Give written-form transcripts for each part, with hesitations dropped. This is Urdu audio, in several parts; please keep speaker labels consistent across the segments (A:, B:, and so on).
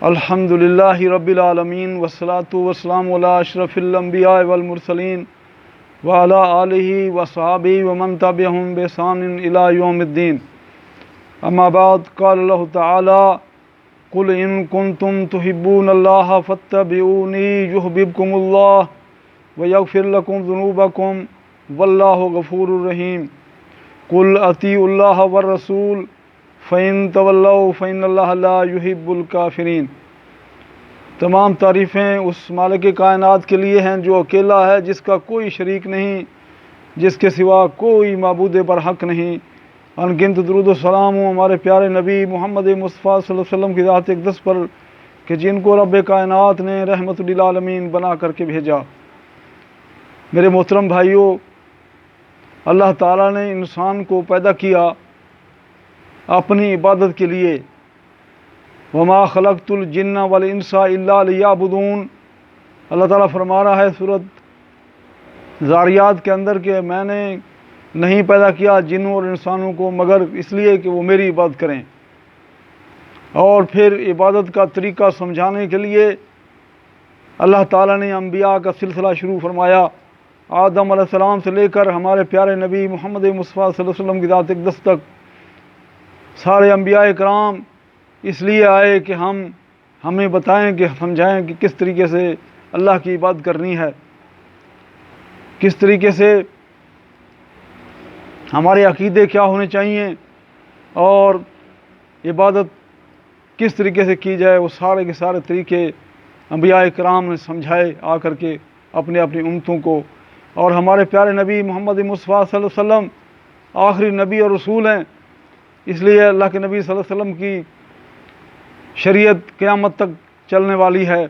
A: الحمد للہ رب العالمین والصلاة والسلام علی اشرف الانبیاء والمرسلین وعلی آلہ وصحابہ ومن تبعہم بإحسان الی یوم الدین. اما بعد، قال اللہ تعالی: قل ان کنتم تحبون اللہ فاتبعونی یحببکم اللہ ویغفر لکم ذنوبکم واللہ غفور رحیم. قل اطیعوا اللہ والرسول فَإِن تَوَلَّوْا فَإِنَّ اللَّهَ لَا يُحِبُّ الْكَافِرِينَ. تمام تعریفیں اس مالک کائنات کے لیے ہیں جو اکیلا ہے، جس کا کوئی شریک نہیں، جس کے سوا کوئی معبود برحق نہیں. انگنت درود و سلام ہوں ہمارے پیارے نبی محمد مصطفیٰ صلی اللہ علیہ وسلم کی ذات اقدس پر، کہ جن کو رب کائنات نے رحمت للعالمین بنا کر کے بھیجا. میرے محترم بھائیوں، اللہ تعالیٰ نے انسان کو پیدا کیا اپنی عبادت کے لیے. وما خلقت الجن والانس الا لیعبدون. اللہ تعالیٰ فرما رہا ہے سورۃ ذاریات کے اندر کہ میں نے نہیں پیدا کیا جنوں اور انسانوں کو مگر اس لیے کہ وہ میری عبادت کریں. اور پھر عبادت کا طریقہ سمجھانے کے لیے اللہ تعالیٰ نے انبیاء کا سلسلہ شروع فرمایا. آدم علیہ السلام سے لے کر ہمارے پیارے نبی محمد مصطفیٰ صلی اللہ علیہ وسلم کی ذات اقدس تک سارے انبیاء کرام اس لیے آئے کہ ہمیں بتائیں، کہ سمجھائیں کہ کس طریقے سے اللہ کی عبادت کرنی ہے، کس طریقے سے ہمارے عقیدے کیا ہونے چاہیے اور عبادت کس طریقے سے کی جائے. وہ سارے کے سارے طریقے انبیاء کرام نے سمجھائے آ کر کے اپنی امتوں کو. اور ہمارے پیارے نبی محمد مصطفیٰ صلی اللہ علیہ وسلم آخری نبی اور رسول ہیں، اس لیے اللہ کے نبی صلی اللہ علیہ وسلم کی شریعت قیامت تک چلنے والی ہے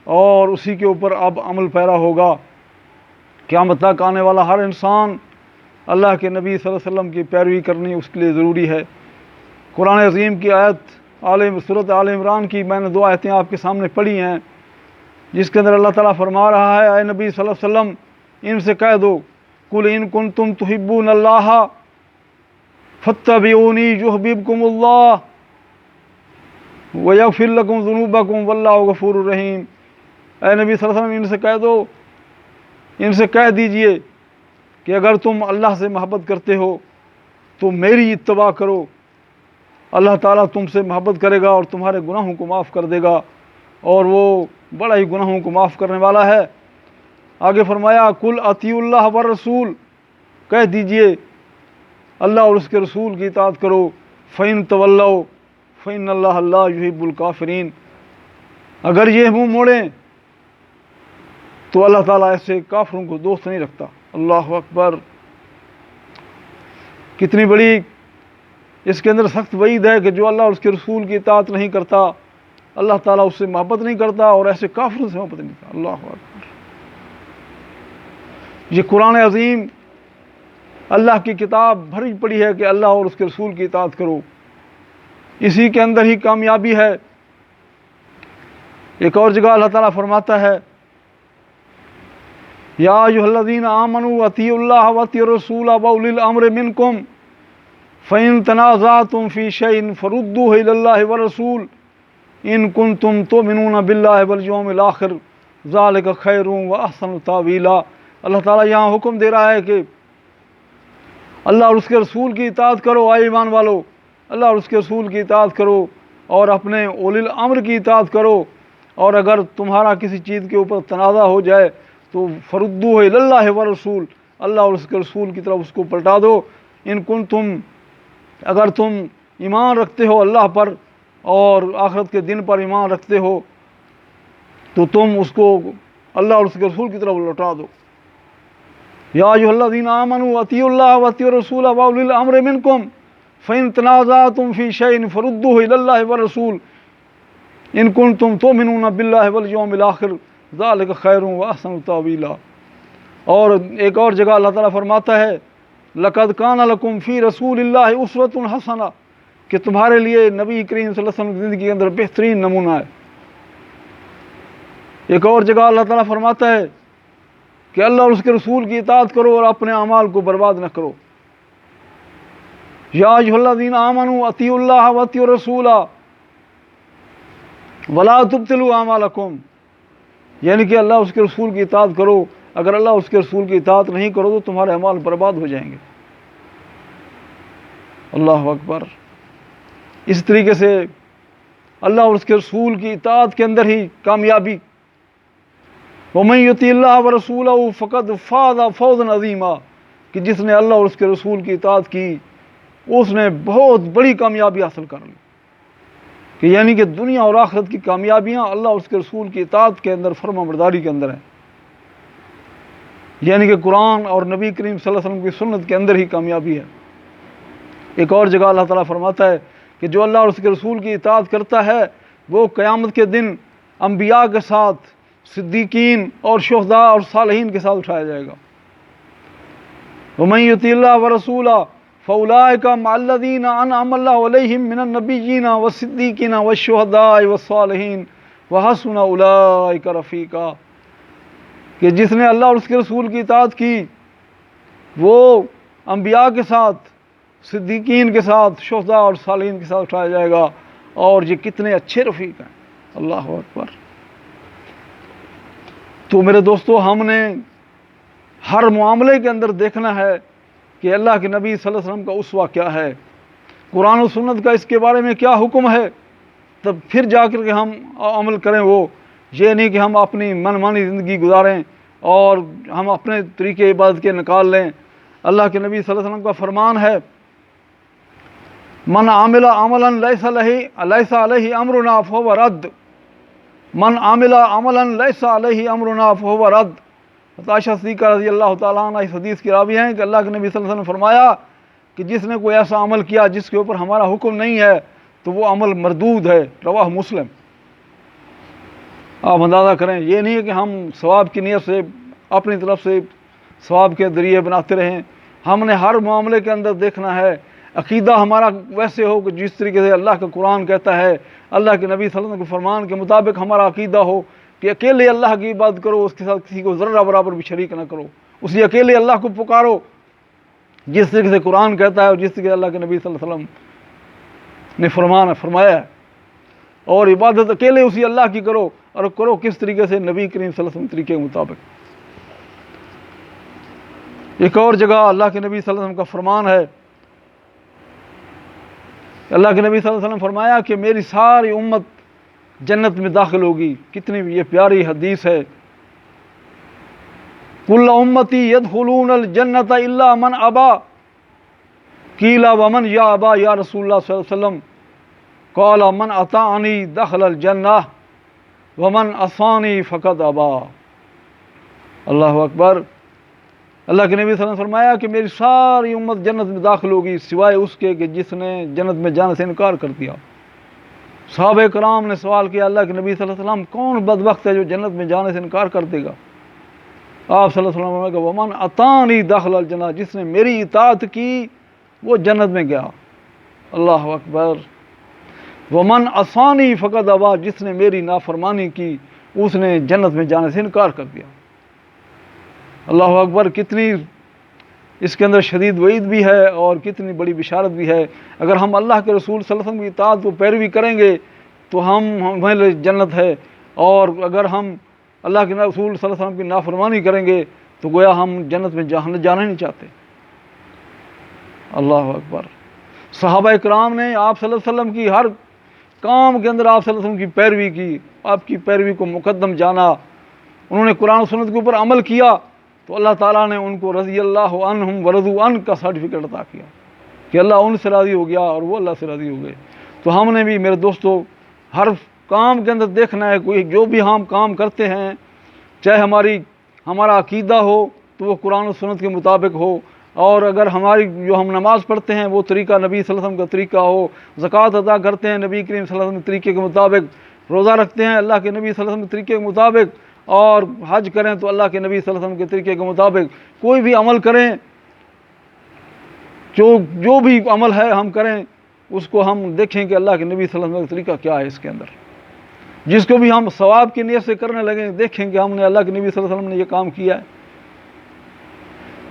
A: اور اسی کے اوپر اب عمل پیرا ہوگا. قیامت تک آنے والا ہر انسان اللہ کے نبی صلی اللہ علیہ وسلم کی پیروی کرنی اس کے لیے ضروری ہے. قرآن عظیم کی سورۃ آل عمران کی میں نے 2 آیتیں آپ کے سامنے پڑھی ہیں، جس کے اندر اللہ تعالیٰ فرما رہا ہے: اے نبی صلی اللہ علیہ وسلم، ان سے کہہ دو، قل ان کنتم تحبون اللہ فاتبعونی یحببکم اللہ ویغفر لکم ذنوبکم واللہ غفور رحیم. اے نبی صلی اللہ علیہ وسلم، ان سے کہہ دو، ان سے کہہ دیجئے کہ اگر تم اللہ سے محبت کرتے ہو تو میری اتباع کرو. اللہ تعالیٰ تم سے محبت کرے گا اور تمہارے گناہوں کو معاف کر دے گا، اور وہ بڑا ہی گناہوں کو معاف کرنے والا ہے. آگے فرمایا: قل اطیعوا اللہ والرسول، کہہ دیجئے اللہ اور اس کے رسول کی اطاعت کرو. فَإِن تَوَلَّوْا فَإِنَّ اللَّهَ لَا يُحِبُّ الْكَافِرِينَ. اگر یہ منہ موڑیں تو اللہ تعالیٰ ایسے کافروں کو دوست نہیں رکھتا. اللہ اکبر! کتنی بڑی اس کے اندر سخت وعید ہے کہ جو اللہ اور اس کے رسول کی اطاعت نہیں کرتا، اللہ تعالیٰ اس سے محبت نہیں کرتا اور ایسے کافروں سے محبت نہیں کرتا. اللہ اکبر! یہ قرآن عظیم اللہ کی کتاب بھری پڑی ہے کہ اللہ اور اس کے رسول کی اطاعت کرو، اسی کے اندر ہی کامیابی ہے. ایک اور جگہ اللہ تعالیٰ فرماتا ہے: یا ایھا الذین آمنوا اطیعوا اللہ واطیعوا الرسول واولی الامر منکم فإن تنازعتم فی شیء فردوہ الی اللہ والرسول ان کنتم تؤمنون باللہ والیوم الآخر ذلک خیر واحسن تاویلا. اللہ تعالیٰ یہاں حکم دے رہا ہے کہ اللہ اور اس کے رسول کی اطاعت کرو. اے ایمان والو، اللہ اور اس کے رسول کی اطاعت کرو اور اپنے اولی الامر کی اطاعت کرو. اور اگر تمہارا کسی چیز کے اوپر تنازع ہو جائے تو فردوہ الی اللہ والرسول، اللہ اور اس کے رسول کی طرف اس کو پلٹا دو. ان کنتم، اگر تم ایمان رکھتے ہو اللہ پر اور آخرت کے دن پر ایمان رکھتے ہو تو تم اس کو اللہ اور اس کے رسول کی طرف لوٹا دو. یا ایھا الذین آمنوا اطیعوا اللہ واطیعوا الرسول واولی الامر منکم فإن تنازعتم فی شیء فردوہ الی اللہ والرسول ان کنتم تؤمنون باللہ والیوم الآخر ذلک خیر واحسن تاویلا. اور ایک اور جگہ اللہ تعالیٰ فرماتا ہے: لقد کان لکم فی رسول اللہ اسوۃ حسنہ، کہ تمہارے لیے نبی کریم صلی اللہ علیہ وسلم کی زندگی کے اندر بہترین نمونہ ہے. ایک اور جگہ اللہ تعالیٰ فرماتا ہے کہ اللہ اور اس کے رسول کی اطاعت کرو اور اپنے اعمال کو برباد نہ کرو. یا ایھا الذین آمنوا اطیعوا اللہ واطیعوا الرسول ولا تبطلوا اعمالکم، یعنی کہ اللہ اس کے رسول کی اطاعت کرو، اگر اللہ اس کے رسول کی اطاعت نہیں کرو تو تمہارے اعمال برباد ہو جائیں گے۔ اللہ اکبر۔ اس طریقے سے اللہ اور اس کے رسول کی اطاعت کے اندر ہی کامیابی، وَمَن يُطِعِ اللَّهَ وَرَسُولَهُ فَقَدْ فَازَ فَوْزًا عَظِيمًا، کہ جس نے اللہ اور اس کے رسول کی اطاعت کی اس نے بہت بڑی کامیابی حاصل کر لی، کہ یعنی کہ دنیا اور آخرت کی کامیابیاں اللہ اور اس کے رسول کی اطاعت کے اندر، فرما برداری کے اندر ہیں، یعنی کہ قرآن اور نبی کریم صلی اللہ علیہ وسلم کی سنت کے اندر ہی کامیابی ہے۔ ایک اور جگہ اللہ تعالیٰ فرماتا ہے کہ جو اللہ اور اس کے رسول کی اطاعت کرتا ہے وہ قیامت کے دن انبیاء کے ساتھ، صدیقین اور شہداء اور صالحین کے ساتھ اٹھایا جائے گا۔ وَمَن يُطِعِ اللَّهَ وَرَسُولَهُ فَأُولَٰئِكَ مَعَ الَّذِينَ أَنْعَمَ اللَّهُ عَلَيْهِم مِّنَ النَّبِيِّينَ وَالصِّدِّيقِينَ وَالشُّهَدَاءِ وَالصَّالِحِينَ وَحَسُنَ أُولَٰئِكَ رَفِيقًا، کہ جس نے اللہ اور اس کے رسول کی اطاعت کی وہ انبیاء کے ساتھ، صدیقین کے ساتھ، شہداء اور صالحین کے ساتھ اٹھایا جائے گا، اور یہ کتنے اچھے رفیق ہیں۔ اللہ اکبر۔ تو میرے دوستو، ہم نے ہر معاملے کے اندر دیکھنا ہے کہ اللہ کے نبی صلی اللہ علیہ وسلم کا اسوہ کیا ہے، قرآن و سنت کا اس کے بارے میں کیا حکم ہے، تب پھر جا کر کے ہم عمل کریں۔ وہ یہ نہیں کہ ہم اپنی من مانی زندگی گزاریں اور ہم اپنے طریقے عبادت کے نکال لیں۔ اللہ کے نبی صلی اللہ علیہ وسلم کا فرمان ہے، من عامل عملا لیس علیہ امرنا فہو رد، من عامل عملا لیس علیہ امرنا فہو رد۔ عائشہ صدیقہ رضی اللہ تعالیٰ عنہ اس حدیث کی راوی ہیں کہ اللہ کے نبی صلی اللہ علیہ وسلم نے فرمایا کہ جس نے کوئی ایسا عمل کیا جس کے اوپر ہمارا حکم نہیں ہے تو وہ عمل مردود ہے۔ رواہ مسلم۔ آپ اندازہ کریں، یہ نہیں ہے کہ ہم ثواب کی نیت سے اپنی طرف سے ثواب کے ذریعے بناتے رہیں، ہم نے ہر معاملے کے اندر دیکھنا ہے عقیدہ ہمارا ویسے ہو کہ جس طریقے سے اللہ کا قرآن کہتا ہے، اللہ کے نبی صلی اللہ علیہ وسلم کے فرمان کے مطابق ہمارا عقیدہ ہو کہ اکیلے اللہ کی عبادت کرو، اس کے ساتھ کسی کو ذرہ برابر بھی شریک نہ کرو، اسی اکیلے اللہ کو پکارو جس طریقے سے قرآن کہتا ہے اور جس طریقے سے اللہ کے نبی صلی اللہ علیہ وسلم نے فرمایا ہے، اور عبادت اکیلے اسی اللہ کی کرو، اور کرو کس طریقے سے؟ نبی کریم صلی اللہ علیہ وسلم طریقے کے مطابق۔ ایک اور جگہ اللہ کے نبی صلی اللہ علیہ وسلم کا فرمان ہے، اللہ کے نبی صلی اللہ علیہ وسلم فرمایا کہ میری ساری امت جنت میں داخل ہوگی۔ کتنی یہ پیاری حدیث ہے، کل امتی یدخلون الجنت الا من ابا، قیل ومن یا ابا یا رسول اللہ صلی اللہ علیہ وسلم، قال من اطاعنی دخل الجنہ ومن عصانی فقد ابا۔ اللہ اکبر۔ اللہ کے نبی صلی اللہ علیہ وسلم فرمایا کہ میری ساری امت جنت میں داخل ہوگی سوائے اس کے کہ جس نے جنت میں جانے سے انکار کر دیا۔ صحابہ کرام نے سوال کیا، اللہ کے نبی صلی اللہ علیہ وسلم کون بدبخت ہے جو جنت میں جانے سے انکار کر دے گا؟ آپ صلی اللہ علیہ وسلم نے کہا ومن اطاعنی دخل الجنہ، جس نے میری اطاعت کی وہ جنت میں گیا۔ اللہ اکبر۔ ومن عصانی فقد ابا، جس نے میری نافرمانی کی اس نے جنت میں جانے سے انکار کر دیا۔ اللہ اکبر۔ کتنی اس کے اندر شدید وعید بھی ہے اور کتنی بڑی بشارت بھی ہے۔ اگر ہم اللہ کے رسول صلی اللہ علیہ وسلم کی اطاعت و پیروی کریں گے تو ہمیں جنت ہے، اور اگر ہم اللہ کے رسول صلی اللہ علیہ وسلم کی نافرمانی کریں گے تو گویا ہم جنت میں جانا ہی نہیں چاہتے۔ اللہ اکبر۔ صحابہ کرام نے آپ صلی اللہ علیہ وسلم کی ہر کام کے اندر آپ صلی اللہ علیہ وسلم کی پیروی کی، آپ کی پیروی کو مقدم جانا، انہوں نے قرآن و سنت کے اوپر عمل کیا تو اللہ تعالیٰ نے ان کو رضی اللہ عنہم ورضوا عنہ کا سرٹیفکیٹ عطا کیا کہ اللہ ان سے راضی ہو گیا اور وہ اللہ سے راضی ہو گئے۔ تو ہم نے بھی میرے دوستو ہر کام کے اندر دیکھنا ہے، کوئی جو بھی ہم کام کرتے ہیں چاہے ہمارا عقیدہ ہو تو وہ قرآن و سنت کے مطابق ہو، اور اگر جو ہم نماز پڑھتے ہیں وہ طریقہ نبی صلی اللہ علیہ وسلم کا طریقہ ہو، زکوٰۃ ادا کرتے ہیں نبی کریم صلی اللہ علیہ وسلم کے طریقے کے مطابق، روزہ رکھتے ہیں اللہ کے نبی صلی اللہ علیہ وسلم کے طریقے کے مطابق، اور حج کریں تو اللہ کے نبی صلی اللہ علیہ وسلم کے طریقے کے مطابق، کوئی بھی عمل کریں، جو بھی عمل ہے ہم کریں اس کو ہم دیکھیں کہ اللہ کے نبی صلی اللہ علیہ وسلم کا طریقہ کیا ہے اس کے اندر۔ جس کو بھی ہم ثواب کی نیت سے کرنے لگیں دیکھیں کہ ہم نے اللہ کے نبی صلی اللہ علیہ وسلم نے یہ کام کیا ہے،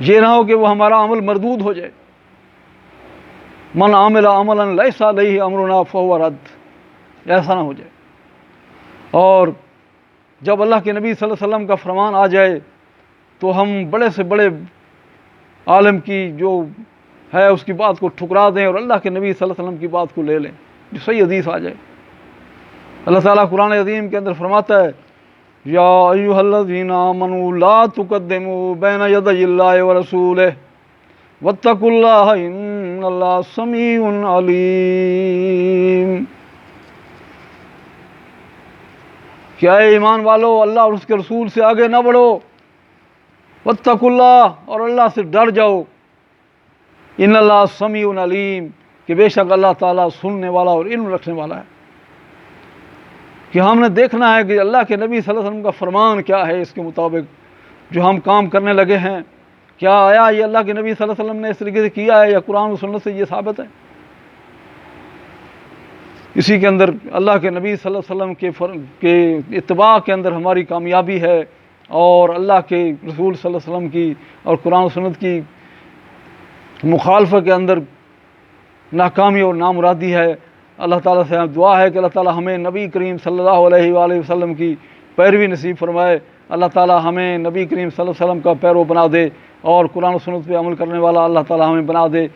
A: یہ نہ ہو کہ وہ ہمارا عمل مردود ہو جائے۔ من عمل عملا لیس علیہ امرنا فہو رد، ایسا نہ ہو جائے۔ اور جب اللہ کے نبی صلی اللہ علیہ وسلم کا فرمان آ جائے تو ہم بڑے سے بڑے عالم کی جو ہے اس کی بات کو ٹھکرا دیں اور اللہ کے نبی صلی اللہ علیہ وسلم کی بات کو لے لیں جو صحیح حدیث آ جائے۔ اللہ تعالیٰ قرآن عظیم کے اندر فرماتا ہے یا ایھا الذین آمنوا لا تقدموا بین یدی اللہ ورسولہ واتقوا اللہ ان اللہ سمیع علیم۔ کیا اے ایمان والو اللہ اور اس کے رسول سے آگے نہ بڑھو، واتقوا اللہ اور اللہ سے ڈر جاؤ، ان اللہ سمیع علیم کہ بے شک اللہ تعالیٰ سننے والا اور علم رکھنے والا ہے۔ کہ ہم نے دیکھنا ہے کہ اللہ کے نبی صلی اللہ علیہ وسلم کا فرمان کیا ہے، اس کے مطابق جو ہم کام کرنے لگے ہیں، کیا آیا یہ اللہ کے نبی صلی اللہ علیہ وسلم نے اس طریقے سے کیا ہے یا قرآن و سنت سے یہ ثابت ہے؟ اسی کے اندر اللہ کے نبی صلی اللہ علیہ وسلم کے اتباع کے اندر ہماری کامیابی ہے، اور اللہ کے رسول صلی اللہ علیہ وسلم کی اور قرآن و سنت کی مخالفت کے اندر ناکامی اور نامرادی ہے۔ اللہ تعالیٰ سے دعا ہے کہ اللہ تعالیٰ ہمیں نبی کریم صلی اللہ علیہ وآلہ وسلم کی پیروی نصیب فرمائے، اللہ تعالیٰ ہمیں نبی کریم صلی اللہ علیہ وسلم کا پیرو بنا دے اور قرآن و سنت پہ عمل کرنے والا اللہ تعالیٰ ہمیں بنا دے۔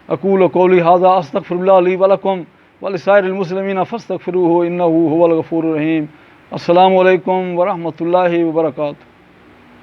A: اقول قولی ھذا استغفر اللہ لی ولکم ولسائر المسلمین فاستغفروہ انہ ھو الغفور الرحیم۔ السلام علیکم ورحمۃ اللہ وبرکاتہ۔